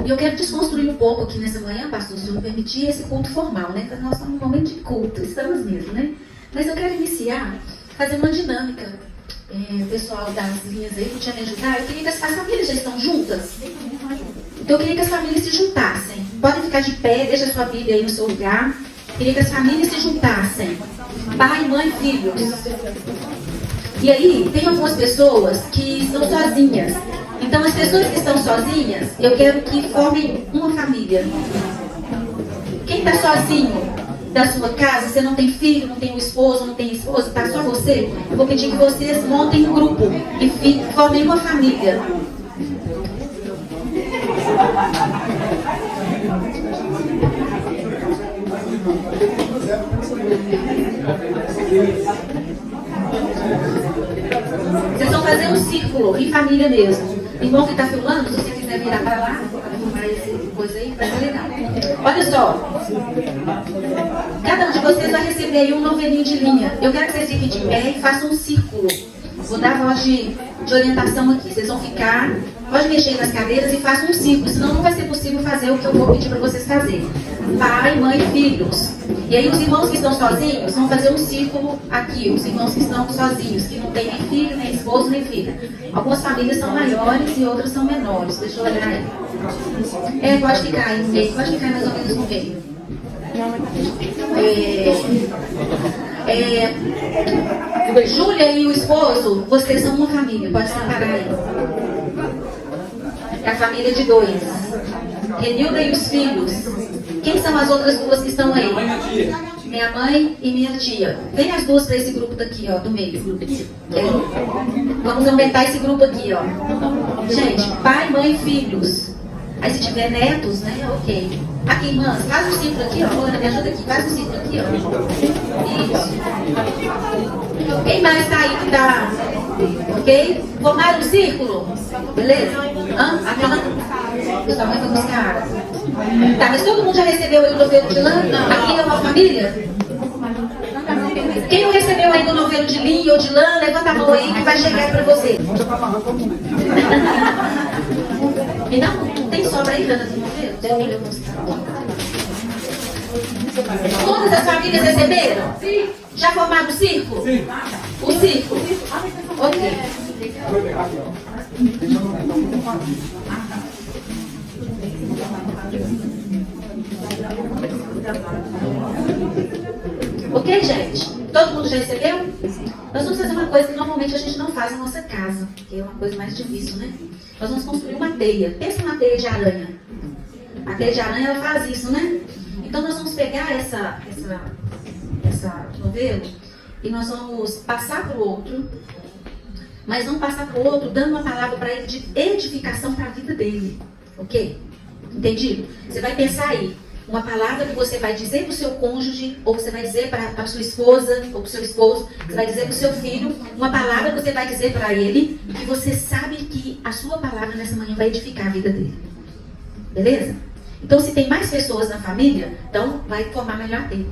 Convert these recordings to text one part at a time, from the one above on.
E eu quero desconstruir um pouco aqui nessa manhã, pastor, se eu me permitir, esse culto formal, né? Porque nós estamos num momento de culto, estamos mesmo, né? Mas eu quero iniciar fazendo uma dinâmica. O pessoal das linhas aí podia me ajudar. Eu queria que as famílias já estão juntas. Então eu queria que as famílias se juntassem. Podem ficar de pé, deixa a sua Bíblia aí no seu lugar. Eu queria que as famílias se juntassem. Pai, mãe, filhos. E aí, tem algumas pessoas que estão sozinhas. Então, as pessoas que estão sozinhas, eu quero que formem uma família. Quem está sozinho da sua casa, você não tem filho, não tem um esposo, não tem esposa, está só você, eu vou pedir que vocês montem um grupo e formem uma família. Vocês vão fazer um círculo em família mesmo. Irmão que está filmando, se você quiser virar para lá, filmar essa coisa aí, vai ser legal. Olha só. Cada um de vocês vai receber aí um novelinho de linha. Eu quero que vocês fiquem de pé e façam um círculo. Vou dar a voz de orientação aqui. Vocês vão ficar, pode mexer nas cadeiras e façam um círculo, senão não vai ser possível fazer o que eu vou pedir para vocês fazerem. Pai, mãe, filhos. E aí os irmãos que estão sozinhos vão fazer um círculo aqui. Os irmãos que estão sozinhos, que não tem nem filho, nem esposo, nem filha. Algumas famílias são maiores e outras são menores. Deixa eu olhar aí. Pode ficar aí no meio. Pode ficar mais ou menos no meio. Júlia e o esposo, vocês são uma família. Pode separar aí. É a família de 2. Renilda e os filhos. Quem são as outras duas que estão aí? Minha mãe e minha tia. Vem as duas para esse grupo daqui, ó, do meio. Vamos aumentar esse grupo aqui, ó. Gente, pai, mãe e filhos. Aí se tiver netos, né, ok. Aqui, irmãs, faz um círculo aqui, ó. Ana, me ajuda aqui, faz um círculo aqui, ó. Isso. Quem mais tá aí que tá? Ok? Formaram um círculo? Beleza? Aquela? O tamanho foi buscar. Tá, mas todo mundo já recebeu aí o novelo de lã? Aqui é uma família? Quem não recebeu ainda o novelo de linha ou de lã, levanta a mão aí que vai chegar pra você. Me dá não tem sobra aí, Ana, de novelo? Todas as famílias receberam? Sim. Já formaram o círculo? Sim. O círculo? Ok. Ok, gente? Todo mundo já recebeu? Nós vamos fazer uma coisa que normalmente a gente não faz na nossa casa, que é uma coisa mais difícil, né? Nós vamos construir uma teia. Pensa numa teia de aranha. A teia de aranha, ela faz isso, né? Então nós vamos pegar essa novelo e nós vamos passar para o outro, mas não passar para o outro dando uma palavra para ele de edificação para a vida dele. Ok? Entendido? Você vai pensar aí. Uma palavra que você vai dizer para o seu cônjuge, ou você vai dizer para a sua esposa, ou para o seu esposo, você vai dizer para o seu filho, uma palavra que você vai dizer para ele, e que você sabe que a sua palavra nessa manhã vai edificar a vida dele. Beleza? Então, se tem mais pessoas na família, então vai formar melhor tempo.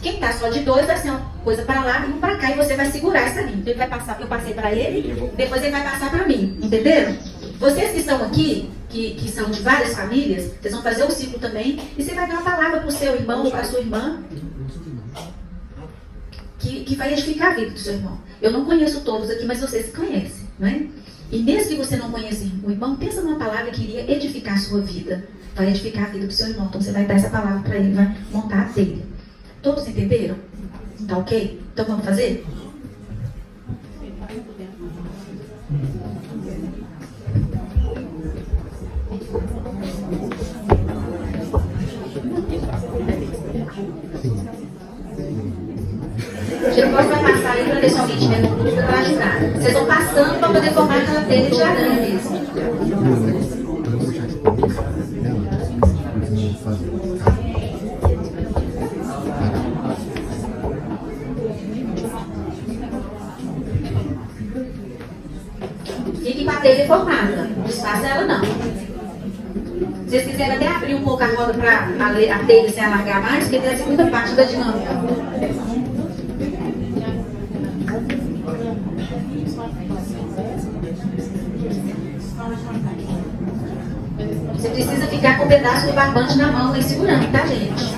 Quem está só de 2 vai ser uma coisa para lá e um para cá, e você vai segurar essa linha. Então, ele vai passar, eu passei para ele, depois ele vai passar para mim. Entenderam? Vocês que estão aqui, que são de várias famílias, vocês vão fazer o ciclo também, e você vai dar uma palavra para o seu irmão ou para a sua irmã, que vai edificar a vida do seu irmão. Eu não conheço todos aqui, mas vocês conhecem, não é? E mesmo que você não conheça o irmão, pensa numa palavra que iria edificar a sua vida, vai edificar a vida do seu irmão. Então você vai dar essa palavra para ele, vai montar a telha. Todos entenderam? Tá ok? Então vamos fazer? Depois vai passar aí para deixar alguém tiver no grupo para ajudar. Vocês vão passando para poder formar aquela telha de aranha mesmo. Fique com a telha formada. Não desfaça ela não. Se vocês quiserem até abrir um pouco a roda para a telha se alargar mais, porque tem a segunda parte da dinâmica. Você precisa ficar com o pedaço do barbante na mão e segurando, tá, gente?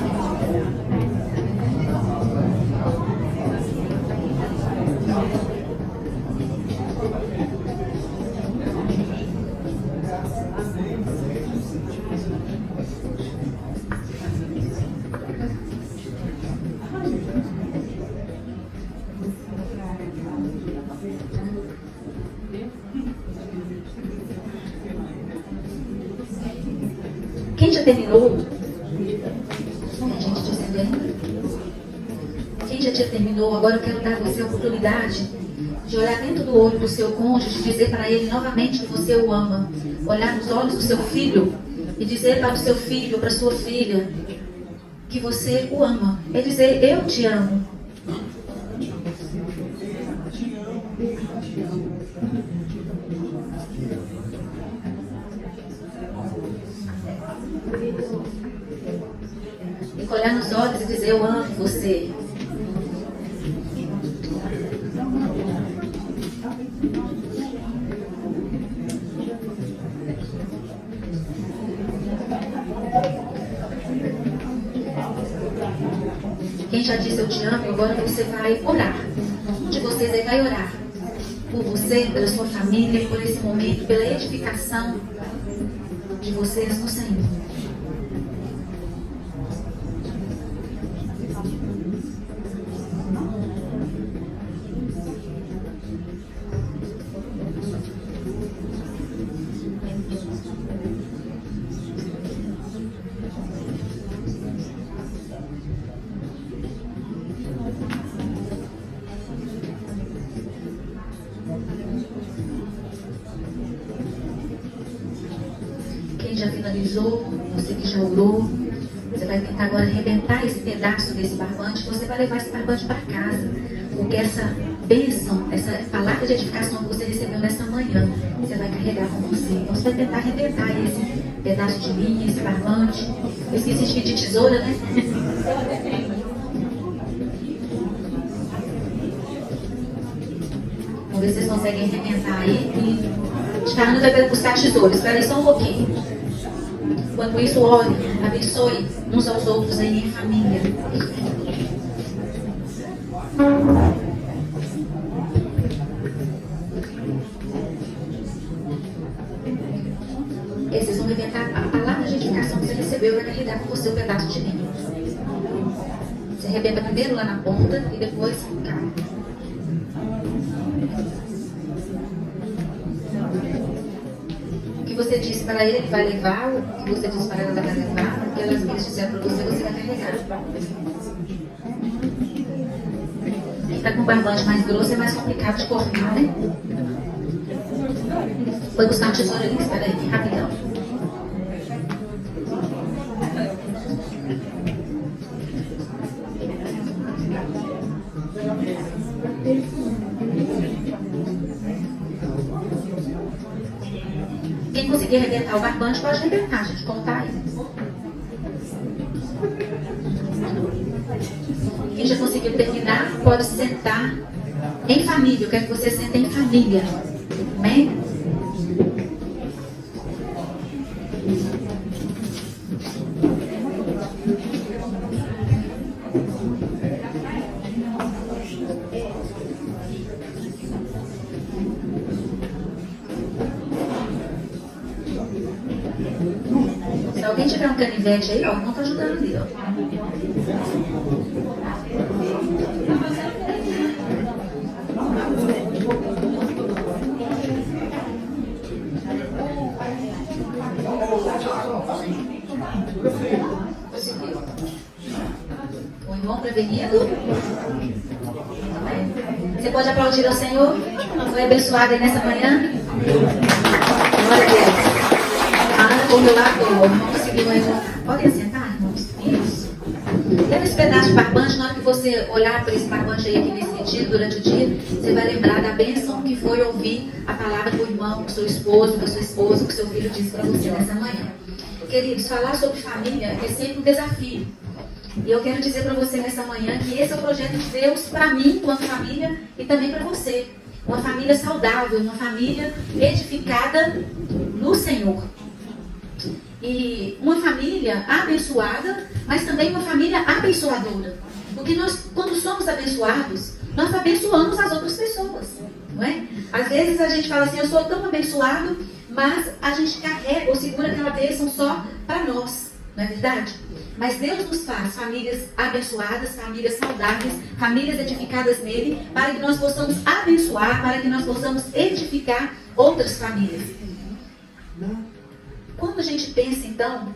Quem já terminou? Tem gente dizendo aí? Quem já terminou, agora eu quero dar a você a oportunidade de olhar dentro do olho do seu cônjuge e dizer para ele novamente que você o ama. Olhar nos olhos do seu filho e dizer para o seu filho, para a sua filha, que você o ama. É dizer, eu te amo. E olhar nos olhos e dizer, eu amo você. Quem já disse eu te amo, agora você vai orar. Um de vocês aí vai orar. Por você, pela sua família, por esse momento, pela edificação de vocês no Senhor. Quem já finalizou, você que já orou, você vai tentar agora arrebentar esse pedaço desse barbante. Você vai levar esse barbante para casa, porque essa bênção, essa palavra de edificação que você recebeu nessa manhã, você vai carregar com você. Então você vai tentar arrebentar esse pedaço de linha, esse barbante. Eu esqueci de pedir tesoura, né? Vamos ver se vocês conseguem arrebentar aí. E Carlos vai buscar tesouros. Espera aí só um pouquinho. Enquanto isso, ore, abençoe uns aos outros aí em família. E vocês vão arrebentar a palavra de edificação que você recebeu para carregar com você um pedaço de linha. Você arrebenta primeiro lá na ponta e depois cá. O que você disse para ele vai levar, o que você disse para ela vai levar, o que elas disseram para você, você vai carregar. Quem está com o barbante mais grosso é mais complicado de cortar, né? Foi buscar um tesouro ali, espera aí, rapidão. Quem conseguir arrebentar o barbante pode arrebentar, gente, contar aí. Quem já conseguiu terminar pode sentar em família. Eu quero que você sente em família. Amém? Se alguém tiver um canivete aí, ó, não tá ajudando ali, ó. O irmão prevenido. Você pode aplaudir ao Senhor? Foi abençoado aí nessa manhã? Glória a Deus. A Ana correu lá, o irmão conseguiu aí. Podem sentar, irmãos? Isso. Leva esse pedaço de barbante, na hora que você olhar para esse barbante aí aqui nesse sentido, durante o dia, você vai lembrar da bênção que foi ouvir a palavra do irmão, do seu esposo, da sua esposa, que o seu filho disse para você nessa manhã. Queridos, falar sobre família é sempre um desafio. E eu quero dizer para você nessa manhã que esse é o projeto de Deus para mim, enquanto família, e também para você. Uma família saudável, uma família edificada no Senhor. E uma família abençoada, mas também uma família abençoadora. Porque nós, quando somos abençoados, nós abençoamos as outras pessoas, não é? Às vezes a gente fala assim, eu sou tão abençoado, mas a gente carrega ou segura aquela bênção só para nós, não é verdade? Mas Deus nos faz famílias abençoadas, famílias saudáveis, famílias edificadas nele, para que nós possamos abençoar, para que nós possamos edificar outras famílias. Quando a gente pensa, então,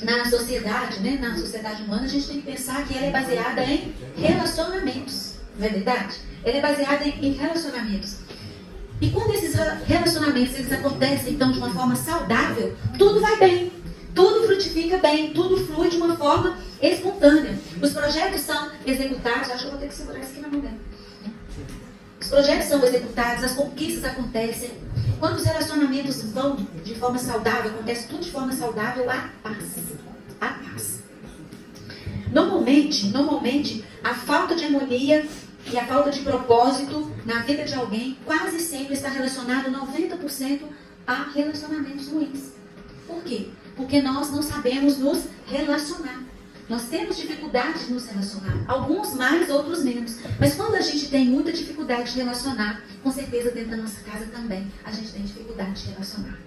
na sociedade, né, na sociedade humana, a gente tem que pensar que ela é baseada em relacionamentos, não é verdade? Ela é baseada em relacionamentos. E quando esses relacionamentos eles acontecem, então, de uma forma saudável, tudo vai bem, tudo frutifica bem, tudo flui de uma forma espontânea. Os projetos são executados, acho que eu vou ter que segurar isso aqui na mão dela. Os projetos são executados, as conquistas acontecem. Quando os relacionamentos vão de forma saudável, acontece tudo de forma saudável, há paz. Há paz. Normalmente, a falta de harmonia e a falta de propósito na vida de alguém quase sempre está relacionado 90% a relacionamentos ruins. Por quê? Porque nós não sabemos nos relacionar. Nós temos dificuldade de nos relacionar. Alguns mais, outros menos. Mas quando a gente tem muita dificuldade de relacionar, com certeza dentro da nossa casa também, a gente tem dificuldade de relacionar.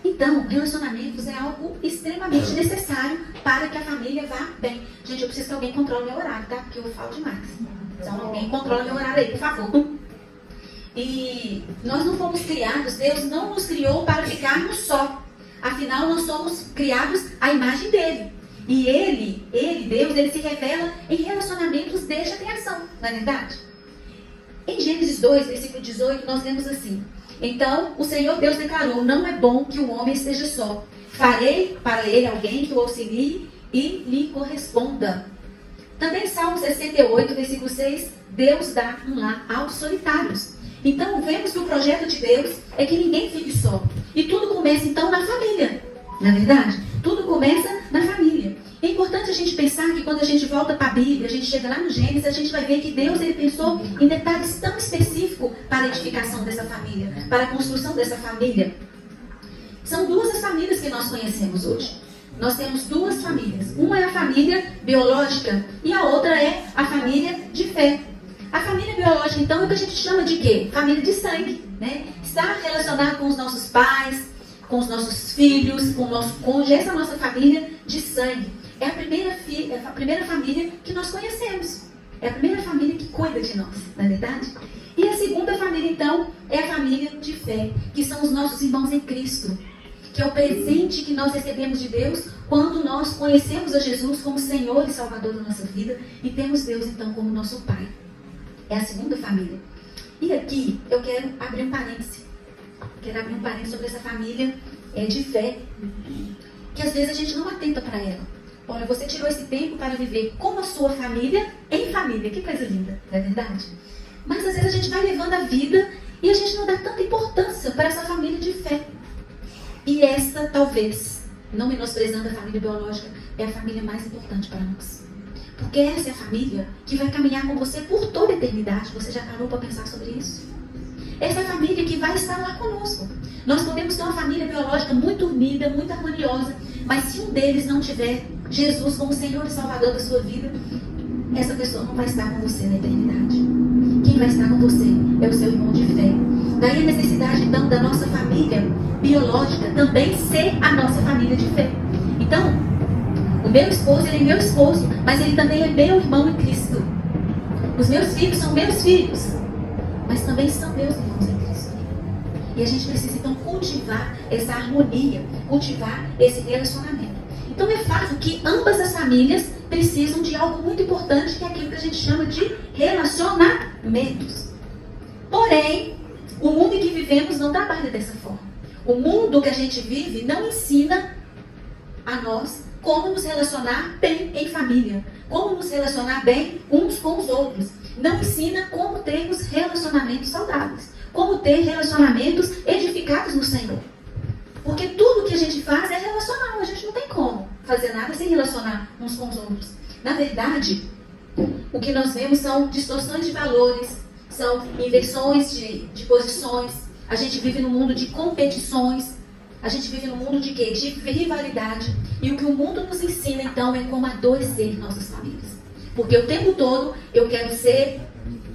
Então, relacionamentos é algo extremamente necessário para que a família vá bem. Gente, eu preciso que alguém controle meu horário, tá? Porque eu falo demais. Então, alguém controla meu horário aí, por favor. E nós não fomos criados, Deus não nos criou para ficarmos só. Afinal, nós somos criados à imagem dele. E Deus, ele se revela em relacionamentos desde a criação, não é verdade? Em Gênesis 2, versículo 18, nós lemos assim: então, o Senhor Deus declarou, não é bom que o homem esteja só. Farei para ele alguém que o auxilie e lhe corresponda. Também Salmo 68, versículo 6, Deus dá um lar aos solitários. Então, vemos que o projeto de Deus é que ninguém fique só. E tudo começa, então, na família. Não é verdade? Tudo começa na família. É importante a gente pensar que quando a gente volta para a Bíblia, a gente chega lá no Gênesis, a gente vai ver que Deus ele pensou em detalhes tão específicos para a edificação dessa família, para a construção dessa família. São duas as famílias que nós conhecemos hoje. Nós temos duas famílias. Uma é a família biológica e a outra é a família de fé. A família biológica, então, é o que a gente chama de quê? Família de sangue, né? Está relacionada com os nossos pais, com os nossos filhos, com o nosso cônjuge. Essa é a nossa família de sangue. É a primeira família que nós conhecemos. É a primeira família que cuida de nós, não é verdade? E a segunda família, então, é a família de fé, que são os nossos irmãos em Cristo, que é o presente que nós recebemos de Deus quando nós conhecemos a Jesus como Senhor e Salvador da nossa vida e temos Deus, então, como nosso Pai. É a segunda família. E aqui eu quero abrir um parêntese. Quero abrir um parêntese sobre essa família de fé, que às vezes a gente não atenta para ela. Olha, você tirou esse tempo para viver com a sua família, em família. Que coisa linda, não é verdade? Mas às vezes a gente vai levando a vida e a gente não dá tanta importância para essa família de fé. E essa, talvez, não menosprezando a família biológica, é a família mais importante para nós. Porque essa é a família que vai caminhar com você por toda a eternidade. Você já parou para pensar sobre isso? Essa é a família que vai estar lá conosco. Nós podemos ter uma família biológica muito unida, muito harmoniosa, mas se um deles não tiver Jesus como Senhor e Salvador da sua vida, essa pessoa não vai estar com você na eternidade. Quem vai estar com você é o seu irmão de fé. Daí a necessidade, então, da nossa família biológica também ser a nossa família de fé. Então, o meu esposo, ele é meu esposo, mas ele também é meu irmão em Cristo. Os meus filhos são meus filhos, mas também são meus irmãos em Cristo. E a gente precisa, então, cultivar essa harmonia, cultivar esse relacionamento. Então, é fato que ambas as famílias precisam de algo muito importante, que é aquilo que a gente chama de relacionamentos. Porém, o mundo em que vivemos não trabalha dessa forma. O mundo que a gente vive não ensina a nós como nos relacionar bem em família, como nos relacionar bem uns com os outros. Não ensina como termos relacionamentos saudáveis, como ter relacionamentos edificados no Senhor. Porque tudo que a gente faz é relacional, a gente não tem como fazer nada sem relacionar uns com os outros. Na verdade, o que nós vemos são distorções de valores, são inversões de posições. A gente vive num mundo de competições. A gente vive num mundo de quê? De rivalidade. E o que o mundo nos ensina, então, é como adoecer nossas famílias. Porque o tempo todo eu quero ser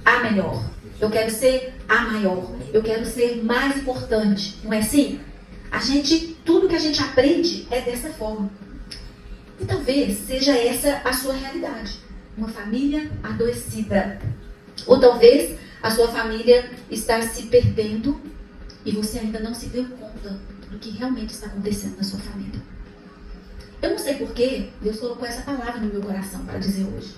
a melhor. Eu quero ser a maior. Eu quero ser mais importante. Não é assim? Tudo que a gente aprende é dessa forma. E talvez seja essa a sua realidade. Uma família adoecida. Ou talvez a sua família está se perdendo e você ainda não se deu conta do que realmente está acontecendo na sua família. Eu não sei porquê Deus colocou essa palavra no meu coração para dizer hoje.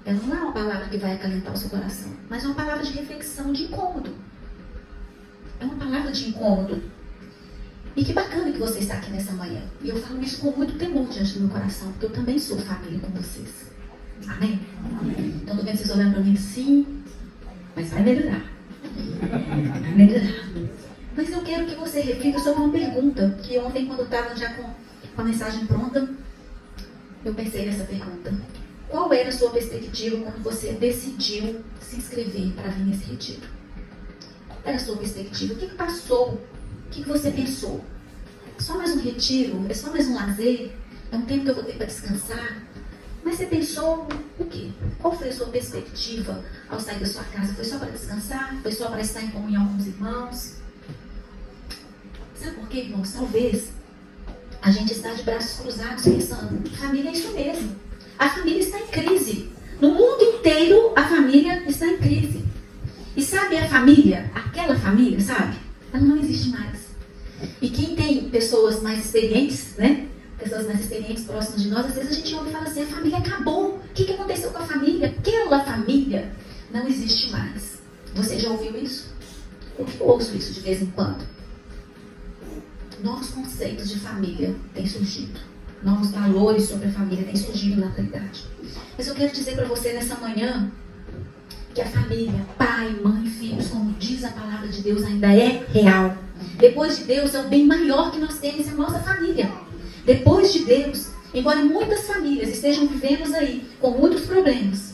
Ela não é uma palavra que vai acalentar o seu coração, mas é uma palavra de reflexão, de incômodo. É uma palavra de incômodo. E que bacana que você está aqui nessa manhã. E eu falo isso com muito temor diante do meu coração, porque eu também sou família com vocês. Amém? Então, tô vendo vocês olhando para mim, sim, mas vai melhorar. Vai melhorar. Mas eu quero que você reflita sobre uma pergunta, que ontem, quando eu estava já com a mensagem pronta, eu pensei nessa pergunta. Qual era a sua perspectiva quando você decidiu se inscrever para vir nesse retiro? Qual era a sua perspectiva? O que passou? O que você pensou? É só mais um retiro? É só mais um lazer? É um tempo que eu vou ter para descansar? Mas você pensou o quê? Qual foi a sua perspectiva ao sair da sua casa? Foi só para descansar? Foi só para estar em comunhão com os irmãos? Sabe por quê, irmãos? Talvez a gente está de braços cruzados pensando, família é isso mesmo. A família está em crise. No mundo inteiro, a família está em crise. E sabe a família, aquela família, sabe? Ela não existe mais. E quem tem pessoas mais experientes, né? Pessoas mais experientes próximas de nós, às vezes a gente ouve e fala assim, a família acabou. O que aconteceu com a família? Aquela família não existe mais. Você já ouviu isso? Eu ouço isso de vez em quando. Novos conceitos de família têm surgido. Novos valores sobre a família têm surgido na atualidade. Mas eu quero dizer para você nessa manhã que a família, pai, mãe, filhos, como diz a palavra de Deus, ainda é real. Depois de Deus, é o bem maior que nós temos, é a nossa família. Depois de Deus, embora muitas famílias estejam vivendo aí com muitos problemas,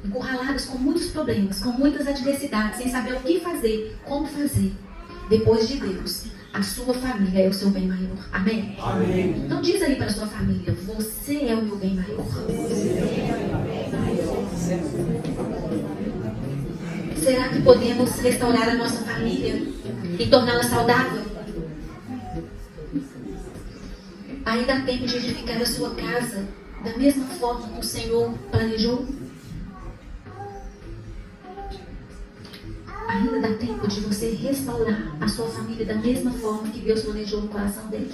encurraladas com muitos problemas, com muitas adversidades, sem saber o que fazer, como fazer, depois de Deus, a sua família é o seu bem maior. Amém? Amém. Então diz aí para a sua família, você é o meu bem maior. Será que podemos restaurar a nossa família e torná-la saudável? Ainda há tempo de edificar a sua casa da mesma forma que o Senhor planejou? Ainda dá tempo de você restaurar a sua família da mesma forma que Deus planejou no coração dele?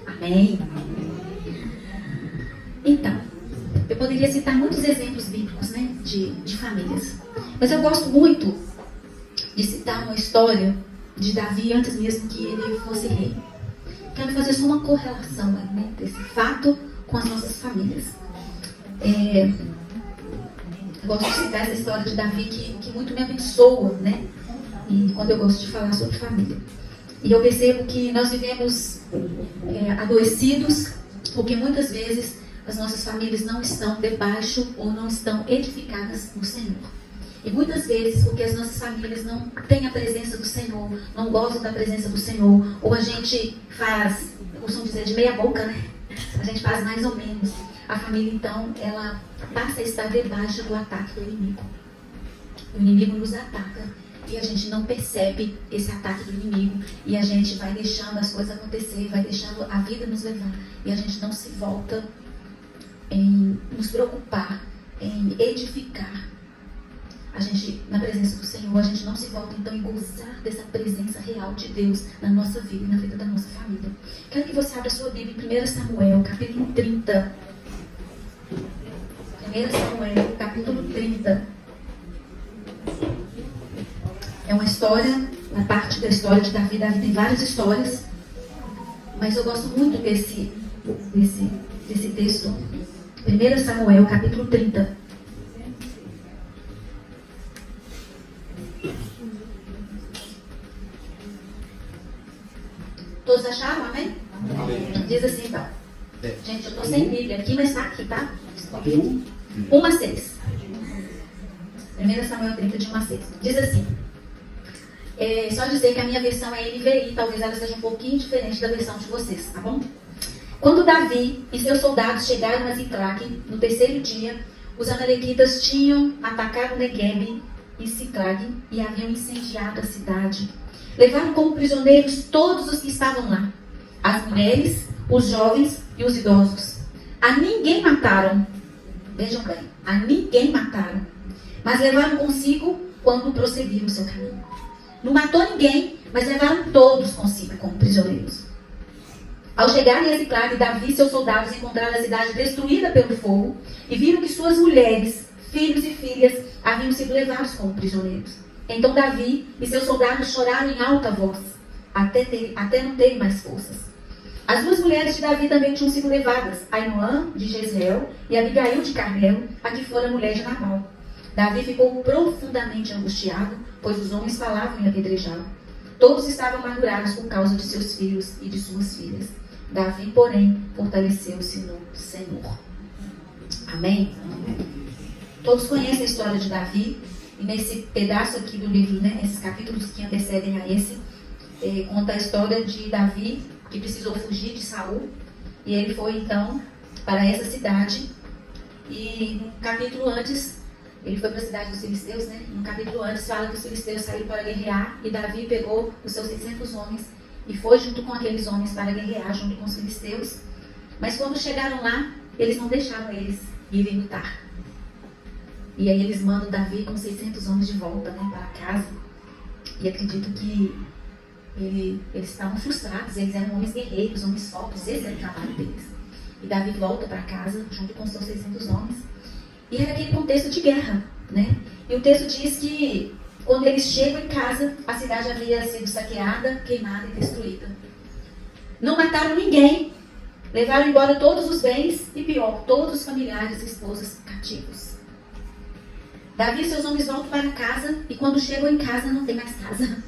Amém? Então, eu poderia citar muitos exemplos bíblicos, né, de famílias. Mas eu gosto muito de citar uma história de Davi antes mesmo que ele fosse rei. Quero fazer só uma correlação, né, desse fato com as nossas famílias. Eu gosto de citar essa história de Davi que muito me abençoa, né? E quando eu gosto de falar sobre família. E eu percebo que nós vivemos adoecidos porque muitas vezes as nossas famílias não estão debaixo ou não estão edificadas no Senhor. E muitas vezes, porque as nossas famílias não têm a presença do Senhor, não gostam da presença do Senhor, ou a gente faz, eu costumo dizer, de meia boca, né? A gente faz mais ou menos. A família, então, ela passa a estar debaixo do ataque do inimigo. O inimigo nos ataca e a gente não percebe esse ataque do inimigo. E a gente vai deixando as coisas acontecer, vai deixando a vida nos levar. E a gente não se volta em nos preocupar, em edificar. A gente, na presença do Senhor, a gente não se volta então em gozar dessa presença real de Deus na nossa vida e na vida da nossa família. Quero que você abra a sua Bíblia em 1 Samuel, capítulo 30. 1 Samuel, capítulo 30. É uma história, na parte da história de Davi. Davi tem várias histórias, mas eu gosto muito desse texto. 1 Samuel, capítulo 30. Todos acharam, amém? Amém. Diz assim, então. Gente, eu estou sem Bíblia aqui, mas está aqui, tá? 1 a 6. 1 Samuel 30, de 1 a 6. Diz assim. Só dizer que a minha versão é NVI, talvez ela seja um pouquinho diferente da versão de vocês, tá bom? Quando Davi e seus soldados chegaram a Ziclague, no terceiro dia, os amalequitas tinham atacado Neguebe e Ziclague e haviam incendiado a cidade. Levaram como prisioneiros todos os que estavam lá, as mulheres, os jovens e os idosos. A ninguém mataram, vejam bem, a ninguém mataram, mas levaram consigo quando prosseguiram o seu caminho. Não matou ninguém, mas levaram todos consigo como prisioneiros. Ao chegarem a Ziclague, Davi e seus soldados encontraram a cidade destruída pelo fogo e viram que suas mulheres, filhos e filhas haviam sido levados como prisioneiros. Então Davi e seus soldados choraram em alta voz, até não terem mais forças. As duas mulheres de Davi também tinham sido levadas, Ainoã de Jezreel e Abigail de Carmelo, a que fora mulher de Nabal. Davi ficou profundamente angustiado, pois os homens falavam em apedrejá-lo. Todos estavam amargurados por causa de seus filhos e de suas filhas. Davi, porém, fortaleceu-se no Senhor. Amém? Todos conhecem a história de Davi. E nesse pedaço aqui do livro, né, esses capítulos que antecedem a esse, conta a história de Davi, que precisou fugir de Saul. E ele foi, então, para essa cidade. E no capítulo antes, ele foi para a cidade dos filisteus, né? No capítulo antes fala que os filisteus saíram para guerrear. E Davi pegou os seus 600 homens e foi junto com aqueles homens para guerrear, junto com os filisteus. Mas quando chegaram lá, eles não deixaram eles irem lutar. E aí eles mandam Davi com 600 homens de volta, né, para casa. E acredito que eles estavam frustrados, eles eram homens guerreiros, homens fortes, esse era o trabalho deles. E Davi volta para casa junto com seus 600 homens. E era aquele contexto de guerra, né? E o texto diz que quando eles chegam em casa, a cidade havia sido saqueada, queimada e destruída. Não mataram ninguém, levaram embora todos os bens e, pior, todos os familiares e esposas cativos. Davi e seus homens voltam para casa e quando chegam em casa não tem mais casa.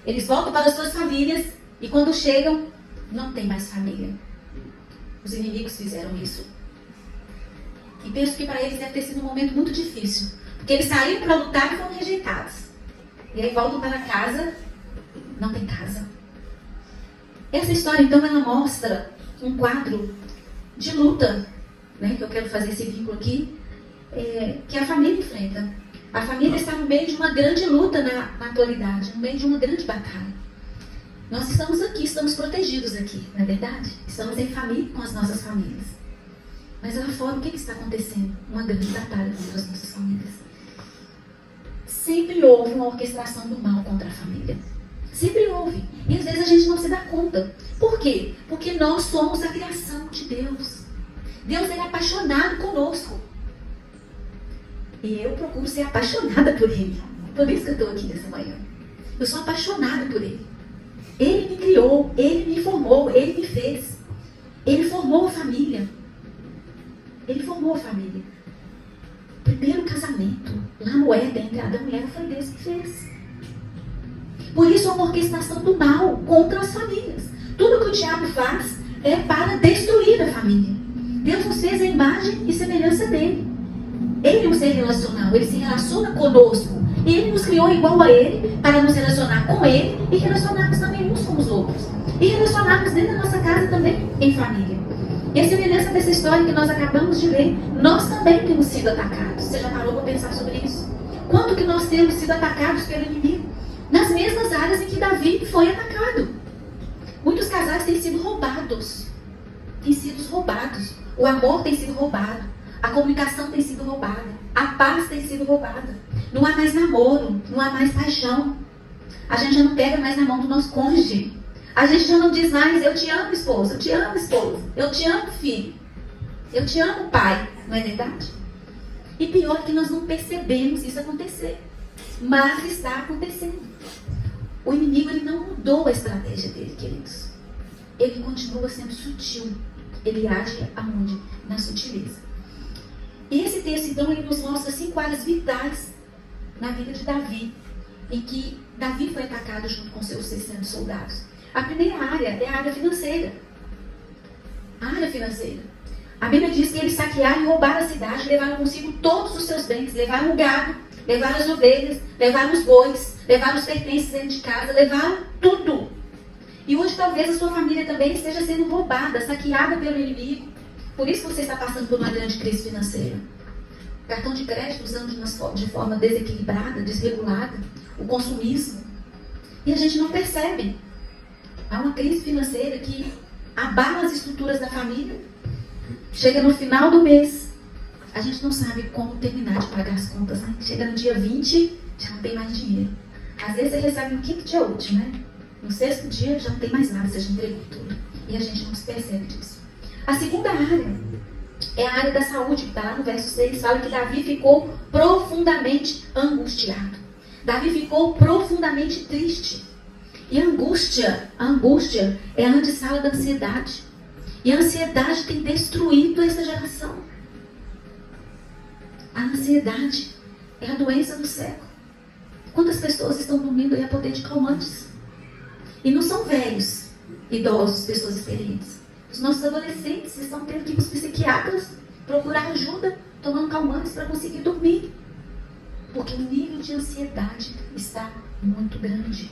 Eles voltam para as suas famílias e quando chegam não tem mais família. Os inimigos fizeram isso. E penso que para eles deve ter sido um momento muito difícil. Porque eles saíram para lutar e foram rejeitados. E aí voltam para casa, não tem casa. Essa história então ela mostra um quadro de luta, né, que eu quero fazer esse vínculo aqui, que a família enfrenta. A família está no meio de uma grande luta na atualidade, no meio de uma grande batalha. Nós estamos aqui, estamos protegidos aqui, não é verdade? Estamos em família com as nossas famílias. Mas lá fora, o que está acontecendo? Uma grande batalha contra as nossas famílias. Sempre houve uma orquestração do mal contra a família. Sempre houve. E às vezes a gente não se dá conta. Por quê? Porque nós somos a criação de Deus. Deus é apaixonado conosco. E eu procuro ser apaixonada por Ele. Por isso que eu estou aqui nessa manhã. Eu sou apaixonada por Ele. Ele me criou, Ele me formou, Ele me fez. Ele formou a família. Ele formou a família. Primeiro casamento, lá no Éden, entre Adão e Eva, foi Deus que fez. Por isso é uma orquestração do mal contra as famílias. Tudo que o diabo faz é para destruir a família. Deus nos fez a imagem e semelhança dele. Ele é um ser relacional, ele se relaciona conosco. E ele nos criou igual a ele, para nos relacionar com ele e relacionarmos também uns com os outros. E relacionarmos dentro da nossa casa também, em família. E a semelhança dessa história que nós acabamos de ler, nós também temos sido atacados. Você já parou para pensar sobre isso? Quanto que nós temos sido atacados pelo inimigo? Nas mesmas áreas em que Davi foi atacado. Muitos casais têm sido roubados. Têm sido roubados. O amor tem sido roubado. A comunicação tem sido roubada. A paz tem sido roubada. Não há mais namoro. Não há mais paixão. A gente já não pega mais na mão do nosso cônjuge. A gente já não diz mais, eu te amo, esposa. Eu te amo, esposa. Eu te amo, filho. Eu te amo, pai. Não é verdade? E pior que nós não percebemos isso acontecer. Mas está acontecendo. O inimigo ele não mudou a estratégia dele, queridos. Ele continua sendo sutil. Ele age aonde? Na sutileza. E esse texto, então, ele nos mostra 5 áreas vitais na vida de Davi, em que Davi foi atacado junto com seus 600 soldados. A primeira área é a área financeira. A área financeira. A Bíblia diz que eles saquearam e roubaram a cidade, levaram consigo todos os seus bens, levaram o gado, levaram as ovelhas, levaram os bois, levaram os pertences dentro de casa, levaram tudo. E hoje talvez a sua família também esteja sendo roubada, saqueada pelo inimigo. Por isso que você está passando por uma grande crise financeira. Cartão de crédito usando de forma desequilibrada, desregulada, o consumismo. E a gente não percebe. Há uma crise financeira que abala as estruturas da família. Chega no final do mês, a gente não sabe como terminar de pagar as contas, né? Chega no dia 20, já não tem mais dinheiro. Às vezes você recebe no quinto dia útil, né? No sexto dia já não tem mais nada, você já entregou tudo. E a gente não se percebe disso. A segunda área é a área da saúde, que está lá no verso 6, fala que Davi ficou profundamente angustiado. Davi ficou profundamente triste. E a angústia é a antessala da ansiedade. E a ansiedade tem destruído essa geração. A ansiedade é a doença do século. Quantas pessoas estão dormindo aí a poder de calmantes? E não são velhos, idosos, pessoas experientes. Os nossos adolescentes estão tendo que ir para os psiquiatras procurar ajuda, tomando calmantes para conseguir dormir. Porque o nível de ansiedade está muito grande.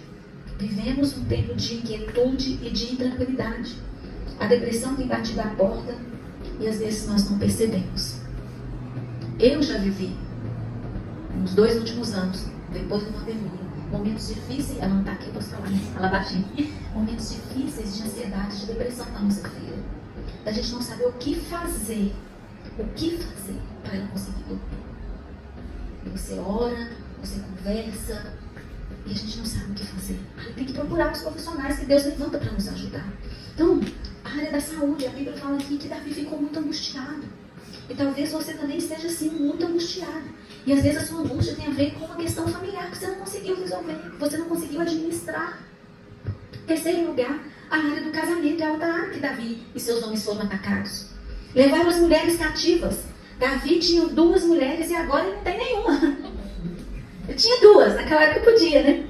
Vivemos um tempo de inquietude e de intranquilidade. A depressão tem batido a porta e às vezes nós não percebemos. Eu já vivi, nos 2 últimos anos, depois da pandemia, momentos difíceis, ela não está aqui, eu posso falar, né? Ela baixinha. Momentos difíceis de ansiedade, de depressão na nossa filha. Da gente não saber o que fazer para ela conseguir dormir. E você ora, você conversa, e a gente não sabe o que fazer. Aí tem que procurar os profissionais que Deus levanta para nos ajudar. Então, a área da saúde, a Bíblia fala aqui que Davi ficou muito angustiado. E talvez você também esteja assim, muito angustiado. E às vezes a sua angústia tem a ver com uma questão familiar que você não conseguiu resolver, que você não conseguiu administrar. Terceiro lugar, a área do casamento é a outra área que Davi e seus homens foram atacados. Levaram as mulheres cativas. Davi tinha 2 mulheres e agora ele não tem nenhuma. Eu tinha 2, naquela época podia, né?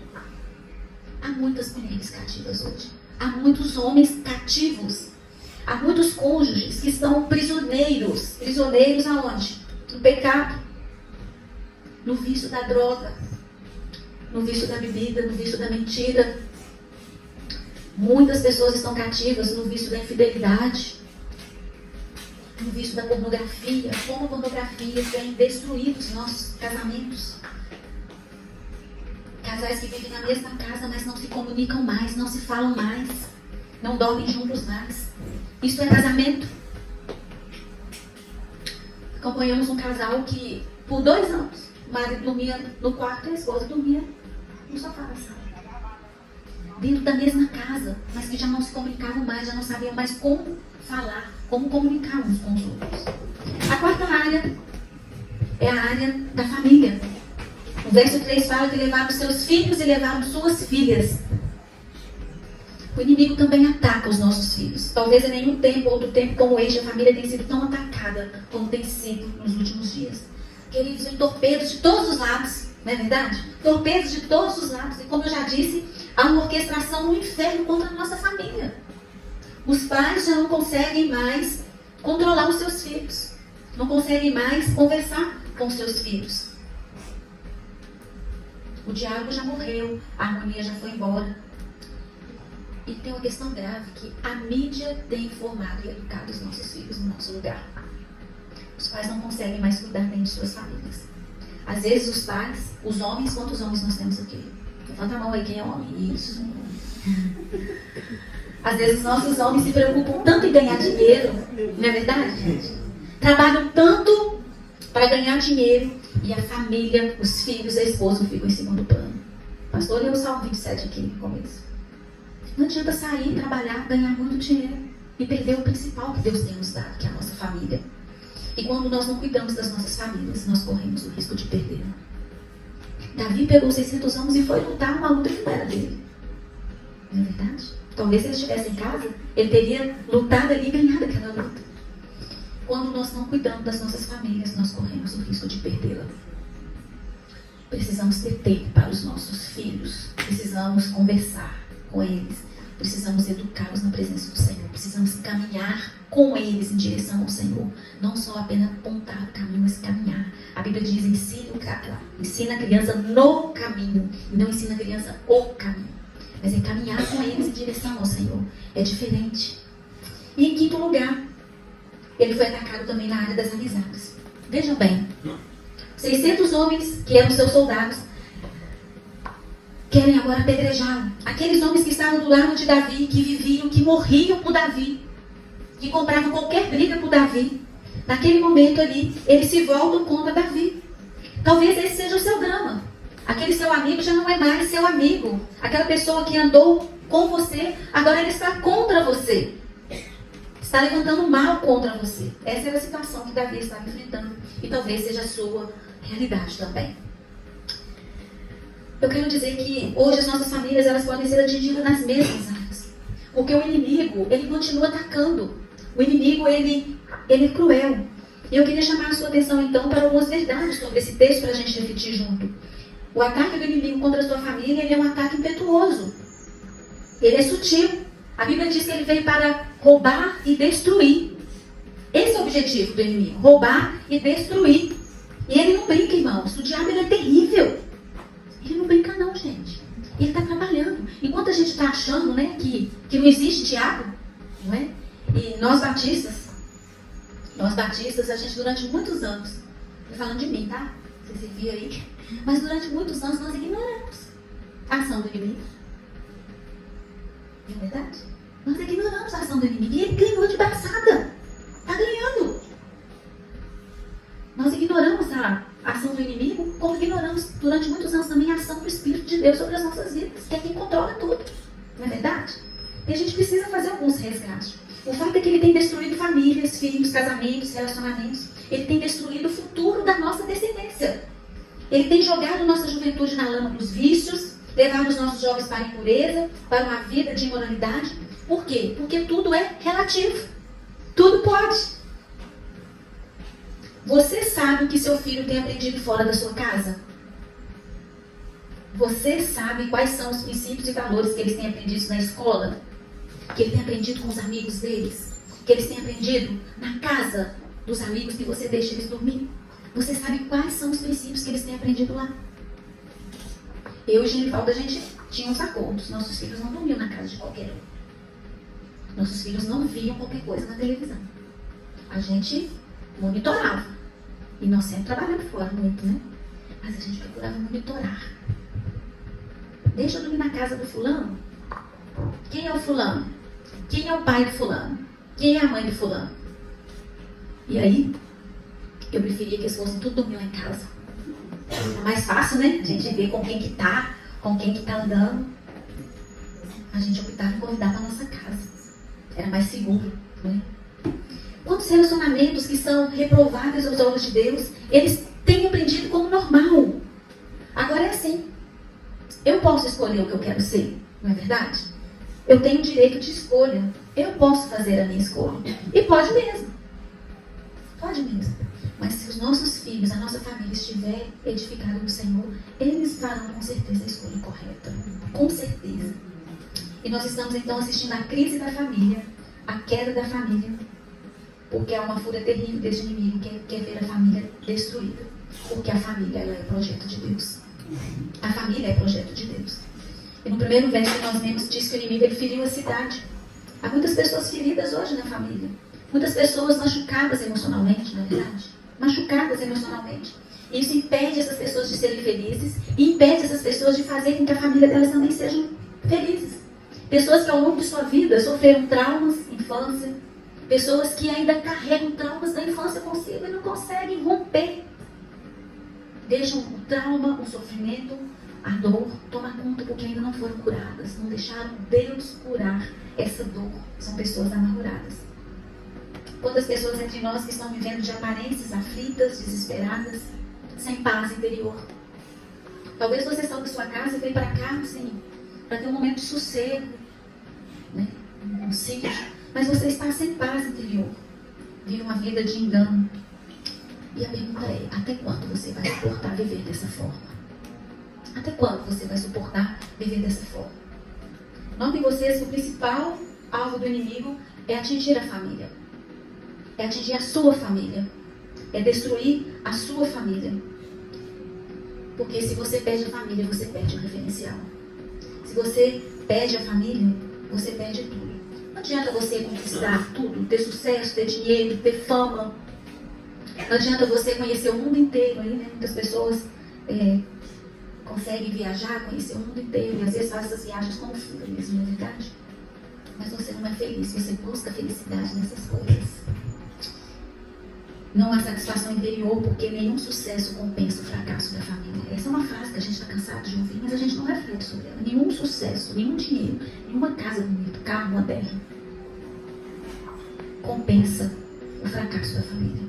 Há muitas mulheres cativas hoje. Há muitos homens cativos. Há muitos cônjuges que estão prisioneiros. Prisioneiros aonde? No pecado. No vício da droga. No vício da bebida, no vício da mentira. Muitas pessoas estão cativas no vício da infidelidade. No vício da pornografia. Como a pornografia tem destruído os nossos casamentos. Casais que vivem na mesma casa, mas não se comunicam mais, não se falam mais, não dormem juntos mais. Isso é casamento. Acompanhamos um casal que, por 2 anos, o marido dormia no quarto e a esposa dormia no sofá da sala. Dentro da mesma casa, mas que já não se comunicavam mais, já não sabiam mais como falar, como comunicar uns com os outros. A quarta área é a área da família. O verso 3 fala que levaram seus filhos e levaram suas filhas. O inimigo também ataca os nossos filhos. Talvez em nenhum tempo, outro tempo como este, a família tenha sido tão atacada como tem sido nos últimos dias. Queridos, em torpedos de todos os lados, não é verdade? Torpedos de todos os lados. E como eu já disse, há uma orquestração no inferno contra a nossa família. Os pais já não conseguem mais controlar os seus filhos. Não conseguem mais conversar com os seus filhos. O diálogo já morreu, a harmonia já foi embora. E tem uma questão grave que a mídia tem formado e educado os nossos filhos no nosso lugar. Os pais não conseguem mais cuidar bem de suas famílias. Às vezes os pais, os homens, quantos homens nós temos aqui? Levanta a mão aí, quem é homem? Isso. Às vezes os nossos homens se preocupam tanto em ganhar dinheiro, não é verdade, gente? Trabalham tanto para ganhar dinheiro e a família, os filhos, a esposa ficam em segundo plano. Pastor, leu o Salmo 27 aqui no começo. Não adianta sair, trabalhar, ganhar muito dinheiro e perder o principal que Deus tem nos dado, que é a nossa família. E quando nós não cuidamos das nossas famílias, nós corremos o risco de perdê-la. Davi pegou 600 homens e foi lutar uma luta que não era dele. Não é verdade? Talvez se ele estivesse em casa, ele teria lutado ali e ganhado aquela luta. Quando nós não cuidamos das nossas famílias, nós corremos o risco de perdê-la. Precisamos ter tempo para os nossos filhos. Precisamos conversar com eles. precisamos educá-los na presença do Senhor. Precisamos caminhar com eles em direção ao Senhor. Não só apenas apontar o caminho, mas caminhar. A Bíblia diz, ensina a criança no caminho. E não ensina a criança o caminho. Mas é caminhar com eles em direção ao Senhor. É diferente. E em quinto lugar, ele foi atacado também na área das amizades. Vejam bem. 600 homens que eram seus soldados querem agora apedrejá-lo. Aqueles homens que estavam do lado de Davi, que viviam, que morriam por Davi, que compravam qualquer briga por Davi. Naquele momento ali, eles se voltam contra Davi. Talvez esse seja o seu drama. Aquele seu amigo já não é mais seu amigo. Aquela pessoa que andou com você, agora ele está contra você. Está levantando mal contra você. Essa era a situação que Davi estava enfrentando. E talvez seja a sua realidade também. Eu quero dizer que hoje as nossas famílias elas podem ser atingidas nas mesmas áreas. Porque o inimigo, ele continua atacando. O inimigo, ele é cruel. E eu queria chamar a sua atenção então para algumas verdades sobre esse texto para a gente refletir junto. O ataque do inimigo contra a sua família, ele é um ataque impetuoso. Ele é sutil. A Bíblia diz que ele veio para roubar e destruir. Esse é o objetivo do inimigo, roubar e destruir. E ele não brinca, irmãos. O diabo ele é terrível. Ele não brinca não, gente. Ele está trabalhando. Enquanto a gente está achando, né, que não existe diabo, não é? E nós batistas, a gente durante muitos anos, estou falando de mim, tá? Você se viu aí. Mas durante muitos anos nós ignoramos a ação do inimigo. Não é verdade? Nós ignoramos a ação do inimigo. E ele ganhou de braçada. Está ganhando. Nós ignoramos a ação do inimigo, como ignoramos durante muitos anos também a ação do Espírito de Deus sobre as nossas vidas, que é quem controla tudo. Não é verdade? E a gente precisa fazer alguns resgates. O fato é que ele tem destruído famílias, filhos, casamentos, relacionamentos. Ele tem destruído o futuro da nossa descendência. Ele tem jogado nossa juventude na lama dos vícios, levado os nossos jovens para a impureza, para uma vida de imoralidade. Por quê? Porque tudo é relativo. Tudo pode. Você sabe o que seu filho tem aprendido fora da sua casa? Você sabe quais são os princípios e valores que eles têm aprendido na escola? Que ele tem aprendido com os amigos deles? Que eles têm aprendido na casa dos amigos que você deixa eles dormir? Você sabe quais são os princípios que eles têm aprendido lá? Eu e Genivaldo, a gente tinha uns acordos. Nossos filhos não dormiam na casa de qualquer um. Nossos filhos não viam qualquer coisa na televisão. A gente monitorava. E nós sempre trabalhamos fora muito, né? Mas a gente procurava monitorar. Deixa eu dormir na casa do fulano. Quem é o fulano? Quem é o pai do fulano? Quem é a mãe do fulano? E aí, eu preferia que eles fossem tudo dormir lá em casa. É mais fácil, né? A gente ver com quem que tá, com quem que tá andando. A gente optava em convidar para nossa casa. Era mais seguro, né? Quantos relacionamentos que são reprováveis aos olhos de Deus, eles têm aprendido como normal. Agora é assim. Eu posso escolher o que eu quero ser, não é verdade? Eu tenho o direito de escolha. Eu posso fazer a minha escolha. E pode mesmo. Pode mesmo. Mas se os nossos filhos, a nossa família estiver edificada no Senhor, eles farão com certeza a escolha correta. Com certeza. E nós estamos então assistindo a crise da família, a queda da família, porque há uma fúria terrível desse inimigo que quer ver a família destruída. Porque a família ela é projeto de Deus. A família é projeto de Deus. E no primeiro verso que nós vemos, diz que o inimigo ele feriu a cidade. Há muitas pessoas feridas hoje na família. Muitas pessoas machucadas emocionalmente, na verdade. Machucadas emocionalmente. Isso impede essas pessoas de serem felizes e impede essas pessoas de fazer com que a família delas também sejam felizes. Pessoas que ao longo de sua vida sofreram traumas, infância. Pessoas que ainda carregam traumas da infância consigo e não conseguem romper. Deixam o trauma, o sofrimento, a dor tomar conta porque ainda não foram curadas. Não deixaram Deus curar essa dor. São pessoas amarguradas. Quantas pessoas entre nós que estão vivendo de aparências aflitas, desesperadas, sem paz interior. Talvez você saiu da sua casa e veio para cá, assim, para ter um momento de sossego, né? Um sítio. Mas você está sem paz interior. Vive uma vida de engano. E a pergunta é, até quando você vai suportar viver dessa forma? Até quando você vai suportar viver dessa forma? Notem vocês que o principal alvo do inimigo é atingir a família. É atingir a sua família. É destruir a sua família. Porque se você perde a família, você perde o referencial. Se você perde a família, você perde tudo. Não adianta você conquistar tudo, ter sucesso, ter dinheiro, ter fama. Não adianta você conhecer o mundo inteiro. Aí, né? Muitas pessoas conseguem viajar, conhecer o mundo inteiro. E às vezes fazem essas viagens com o filho mesmo, não é verdade? Mas você não é feliz. Você busca felicidade nessas coisas. Não há satisfação interior porque nenhum sucesso compensa o fracasso da família. Essa é uma frase que a gente está cansado de ouvir, mas a gente não reflete sobre ela. Nenhum sucesso, nenhum dinheiro, nenhuma casa bonita, carro moderno compensa o fracasso da família.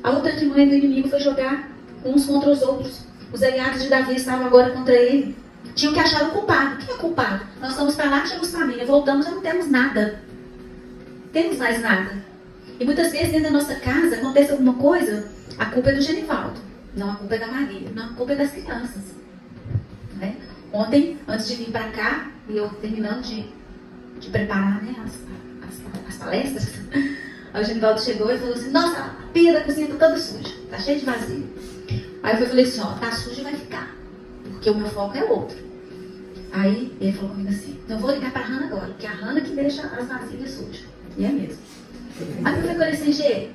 A outra artimanha do inimigo foi jogar uns contra os outros. Os aliados de Davi estavam agora contra ele. Tinham que achar o culpado. Quem é o culpado? Nós estamos para lá, tínhamos família, voltamos, já não temos nada. Temos mais nada. E muitas vezes dentro da nossa casa acontece alguma coisa, a culpa é do Genivaldo. Não, a culpa é da Maria. Não, a culpa é das crianças. Né? Ontem, antes de vir para cá, e eu terminando de preparar, né, as palestras, aí o Genivaldo chegou e falou assim: nossa, a pia da cozinha está toda suja, está cheia de vazio. Aí eu falei assim: ó, tá suja e vai ficar, porque o meu foco é outro. Aí ele falou comigo assim: então eu vou ligar para a Hannah agora, porque é a Hannah que deixa as vasilhas sujas. E é mesmo. Aí eu falei assim: Gê,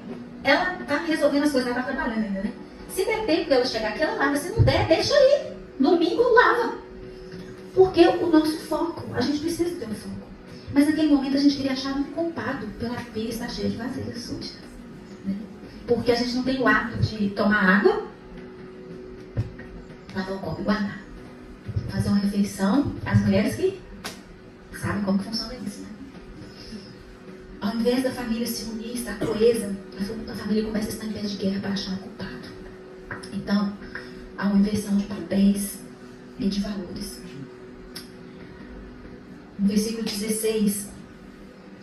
ela tá resolvendo as coisas, ela tá trabalhando ainda, né? Se der tempo dela chegar aqui, ela lava. Se não der, deixa aí. Domingo, lava. Porque o nosso foco, a gente precisa ter um foco. Mas naquele momento a gente queria achar um culpado pela pia estar cheia de vasilhas sujas. Né? Porque a gente não tem o hábito de tomar água, lavar o copo e guardar. Fazer uma refeição, as mulheres que sabem como funciona isso, né? Ao invés da família se unir, estar coesa, a família começa a estar em pé de guerra para achar um culpado. Então, há uma inversão de papéis e de valores. No versículo 16,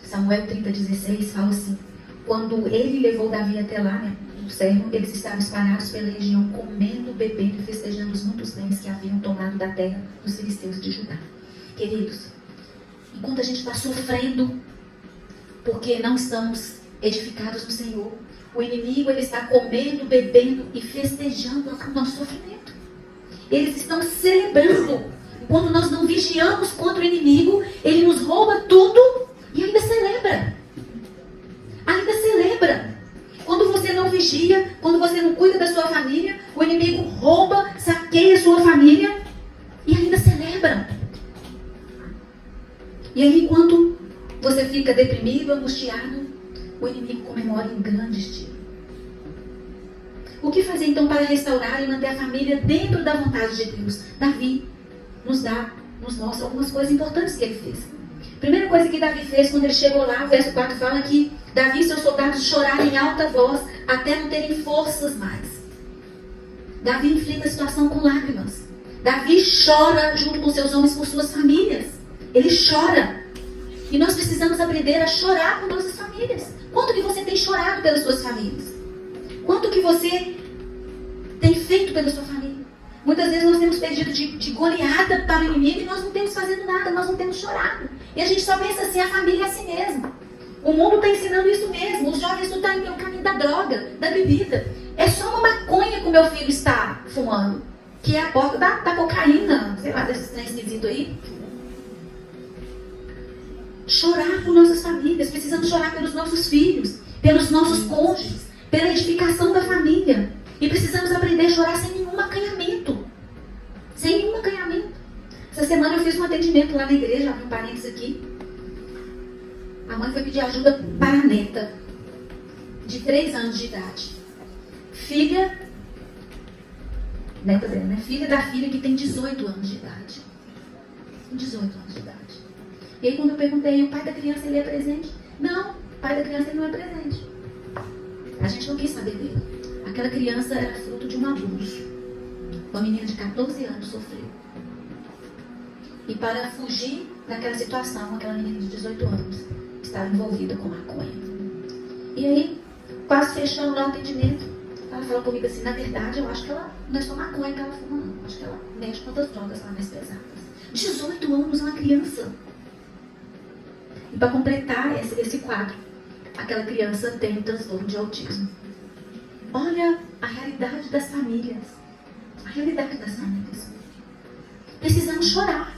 Samuel 30:16, fala assim: quando ele levou Davi até lá, né, o servo, eles estavam espalhados pela região, comendo, bebendo e festejando os muitos bens que haviam tomado da terra dos filisteus de Judá. Queridos, enquanto a gente está sofrendo porque não estamos edificados no Senhor, o inimigo ele está comendo, bebendo e festejando o nosso sofrimento. Eles estão celebrando. Quando nós não vigiamos contra o inimigo, ele nos rouba tudo e ainda celebra. Ainda celebra. Quando você não vigia, quando você não cuida da sua família, o inimigo rouba, saqueia a sua família e ainda celebra. E aí, enquanto você fica deprimido, angustiado, o inimigo comemora em grande estilo. O que fazer então para restaurar e manter a família dentro da vontade de Deus? Davi nos mostra algumas coisas importantes que ele fez. Primeira coisa que Davi fez quando ele chegou lá, o verso 4 fala que Davi e seus soldados choraram em alta voz até não terem forças mais. Davi enfrenta a situação com lágrimas. Davi chora junto com seus homens por suas famílias. Ele chora. E nós precisamos aprender a chorar por nossas famílias. Quanto que você tem chorado pelas suas famílias? Quanto que você tem feito pela sua família? Muitas vezes nós temos pedido de goleada para o inimigo e nós não temos fazendo nada, nós não temos chorado. E a gente só pensa assim: a família é assim mesmo. O mundo está ensinando isso mesmo. Os jovens não estão indo pelo caminho da droga, da bebida. É só uma maconha que o meu filho está fumando, que é a porta da cocaína, sei lá, desses trem esquisitos aí. Chorar por nossas famílias, precisamos chorar pelos nossos filhos, pelos nossos cônjuges, pela edificação da família. E precisamos aprender a chorar sem nenhum acanhamento. Sem nenhum acanhamento. Essa semana eu fiz um atendimento lá na igreja, abri um parênteses aqui. A mãe foi pedir ajuda para a neta, de 3 anos de idade. Filha, neta dela, né? Filha da filha que tem 18 anos de idade. 18 anos de idade. E aí quando eu perguntei, o pai da criança ele é presente? Não, o pai da criança ele não é presente. A gente não quis saber dele. Aquela criança era fruto de um abuso. Uma menina de 14 anos sofreu. E para fugir daquela situação, aquela menina de 18 anos estava envolvida com maconha. E aí, quase fechando lá o atendimento, ela falou comigo assim: na verdade, eu acho que ela não é só maconha que ela fuma, não. Acho que ela mexe com outras drogas lá mais pesadas. 18 anos, uma criança. E para completar esse quadro, aquela criança tem um transtorno de autismo. Olha a realidade das famílias. A realidade das famílias. Precisamos chorar.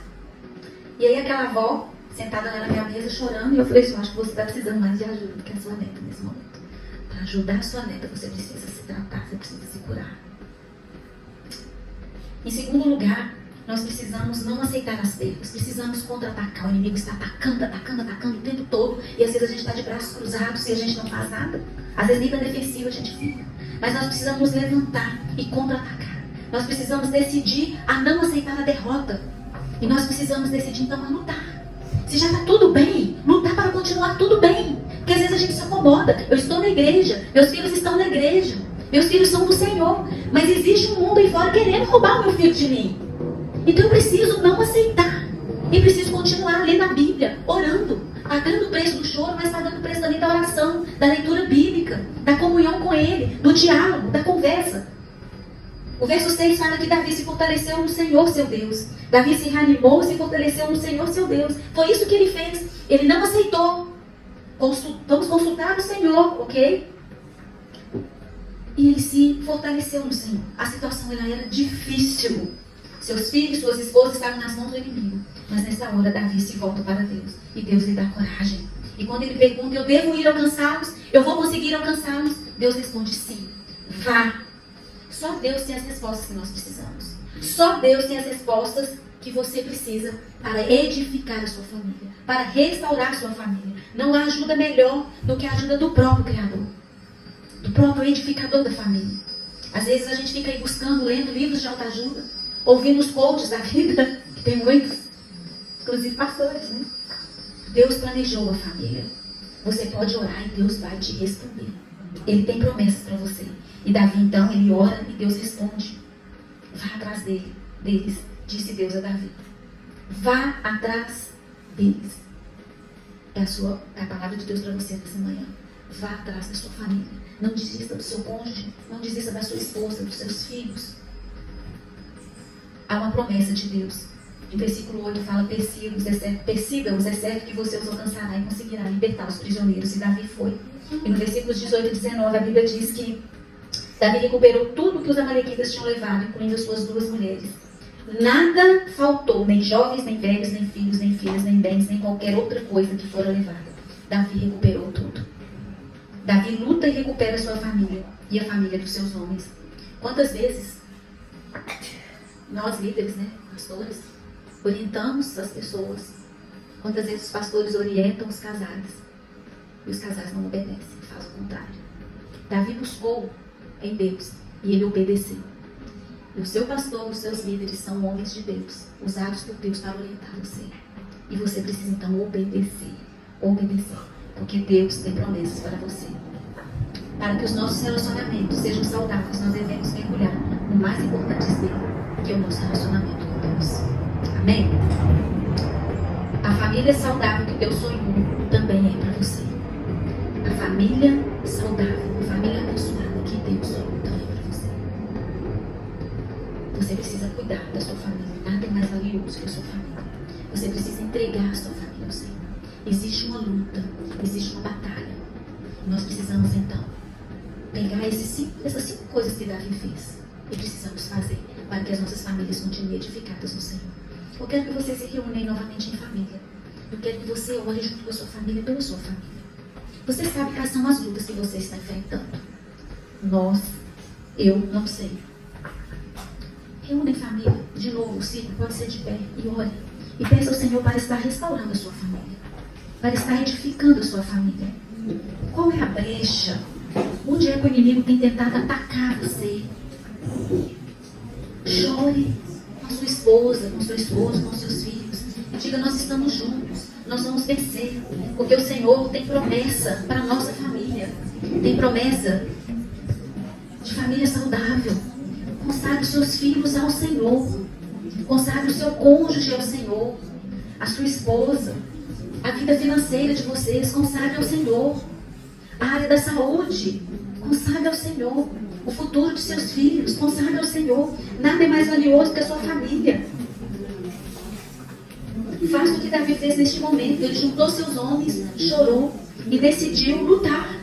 E aí aquela avó, sentada lá na minha mesa, chorando, e eu falei assim, eu acho que você está precisando mais de ajuda do que a sua neta nesse momento. Para ajudar a sua neta, você precisa se tratar, você precisa se curar. Em segundo lugar, nós precisamos não aceitar as perdas. Precisamos contra-atacar. O inimigo está atacando o tempo todo. E às vezes a gente está de braços cruzados e a gente não faz nada. Às vezes nem para defensiva a gente fica. Mas nós precisamos nos levantar e contra-atacar. Nós precisamos decidir a não aceitar a derrota. E nós precisamos decidir então a lutar. Se já está tudo bem, lutar para continuar tudo bem. Porque às vezes a gente se acomoda. Eu estou na igreja, meus filhos estão na igreja, meus filhos são do Senhor. Mas existe um mundo aí fora querendo roubar o meu filho de mim. Então eu preciso não aceitar. E preciso continuar lendo a Bíblia, orando, pagando o preço do choro, mas pagando o preço também da oração, da leitura bíblica, da comunhão com Ele, do diálogo, da conversa. O verso 6 fala que Davi se fortaleceu no Senhor, seu Deus. Davi se reanimou e se fortaleceu no Senhor, seu Deus. Foi isso que ele fez. Ele não aceitou. Vamos consultar o Senhor, ok? E ele se fortaleceu no Senhor. A situação ela era difícil. Seus filhos, suas esposas estavam nas mãos do inimigo. Mas nessa hora, Davi se volta para Deus. E Deus lhe dá coragem. E quando ele pergunta, eu devo ir alcançá-los? Eu vou conseguir alcançá-los? Deus responde, sim. Vá. Só Deus tem as respostas que nós precisamos. Só Deus tem as respostas que você precisa para edificar a sua família. Para restaurar a sua família. Não há ajuda melhor do que a ajuda do próprio Criador. Do próprio edificador da família. Às vezes a gente fica aí buscando, lendo livros de autoajuda. Ouvindo os coaches da vida, que tem muitos, inclusive pastores, né? Deus planejou a família. Você pode orar e Deus vai te responder. Ele tem promessas para você. E Davi, então, ele ora e Deus responde. Vá atrás deles, disse Deus a Davi. Vá atrás deles. É a palavra de Deus para você nessa manhã. Vá atrás da sua família. Não desista do seu cônjuge. Não desista da sua esposa, dos seus filhos. Há uma promessa de Deus. No versículo 8 fala, persiga-os, é certo que você os alcançará e conseguirá libertar os prisioneiros. E Davi foi. E no versículo 18 e 19 a Bíblia diz que Davi recuperou tudo que os amalequitas tinham levado, incluindo as suas 2 mulheres. Nada faltou, nem jovens, nem velhos, nem filhos, nem filhas, nem bens, nem qualquer outra coisa que fora levada. Davi recuperou tudo. Davi luta e recupera a sua família e a família dos seus homens. Quantas vezes nós líderes, né, pastores, orientamos as pessoas. Quantas vezes os pastores orientam os casais e os casais não obedecem, fazem o contrário. Davi buscou em Deus e ele obedeceu. E o seu pastor, os seus líderes são homens de Deus, usados por Deus para orientar você. E você precisa então obedecer. Obedecer. Porque Deus tem promessas para você. Para que os nossos relacionamentos sejam saudáveis, nós devemos mergulhar no mais importante dele, que é o nosso relacionamento com Deus. Amém? A família saudável que Deus sonhou também é para você. A família saudável, a família abençoada que Deus sonhou também é para você. Você precisa cuidar da sua família. Nada é mais valioso que a sua família. Você precisa entregar a sua família ao Senhor. Existe uma luta, existe uma batalha. Nós precisamos então pegar essas 5 coisas que Davi fez e precisamos fazer para que as nossas famílias continuem edificadas no Senhor. Eu quero que você se reúna novamente em família. Eu quero que você ore junto com a sua família, pela sua família. Você sabe quais são as lutas que você está enfrentando? Eu não sei. Reúna em família, de novo, o círculo pode ser de pé e ore. E peça ao Senhor para estar restaurando a sua família, para estar edificando a sua família. Qual é a brecha? Onde é que o inimigo tem tentado atacar você? Chore com sua esposa, com seu esposo, com seus filhos. E diga, nós estamos juntos, nós vamos vencer. Porque o Senhor tem promessa para a nossa família. Tem promessa de família saudável. Consagre os seus filhos ao Senhor. Consagre o seu cônjuge ao Senhor. A sua esposa. A vida financeira de vocês, consagre ao Senhor. A área da saúde, consagre ao Senhor. O futuro de seus filhos, consagre ao Senhor. Nada é mais valioso que a sua família. Faça o que Davi fez neste momento. Ele juntou seus homens, chorou e decidiu lutar.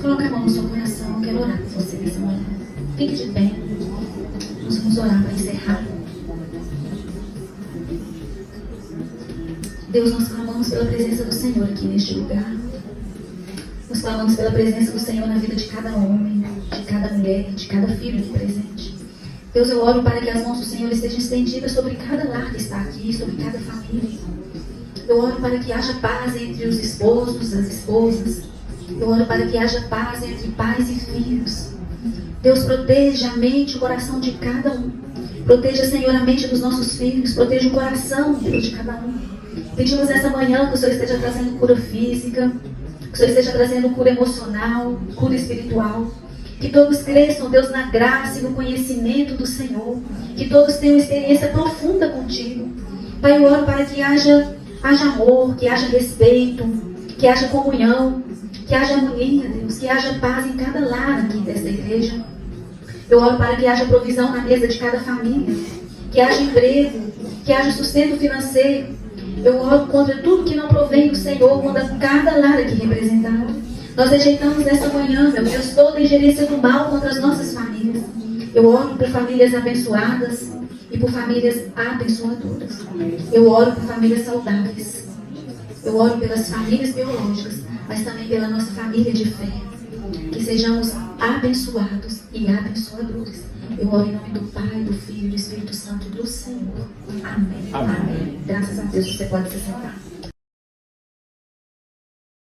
Coloque a mão no seu coração. Eu quero orar por você nessa manhã. Fique de pé. Nós vamos orar para encerrar. Deus, nós clamamos pela presença do Senhor aqui neste lugar. Nós clamamos pela presença do Senhor na vida de cada homem, de cada mulher, de cada filho aqui presente. Deus, eu oro para que as mãos do Senhor estejam estendidas sobre cada lar que está aqui, sobre cada família. Eu oro para que haja paz entre os esposos, as esposas. Eu oro para que haja paz entre pais e filhos. Deus, proteja a mente e o coração de cada um. Proteja, Senhor, a mente dos nossos filhos. Proteja o coração, Deus, de cada um. Pedimos nessa manhã que o Senhor esteja trazendo cura física, que o Senhor esteja trazendo cura emocional, cura espiritual. Que todos cresçam, Deus, na graça e no conhecimento do Senhor. Que todos tenham experiência profunda contigo. Pai, eu oro para que haja amor, que haja respeito, que haja comunhão, que haja harmonia, Deus, que haja paz em cada lar aqui desta igreja. Eu oro para que haja provisão na mesa de cada família, que haja emprego, que haja sustento financeiro. Eu oro contra tudo que não provém do Senhor, contra cada lar aqui representado. Nós rejeitamos nessa manhã, meu Deus, toda ingerência do mal contra as nossas famílias. Eu oro por famílias abençoadas e por famílias abençoadoras. Eu oro por famílias saudáveis. Eu oro pelas famílias biológicas, mas também pela nossa família de fé. Que sejamos abençoados e abençoadores. Eu oro em nome do Pai, do Filho e do Espírito Santo do Senhor. Amém. Amém. Graças a Deus, você pode se sentar.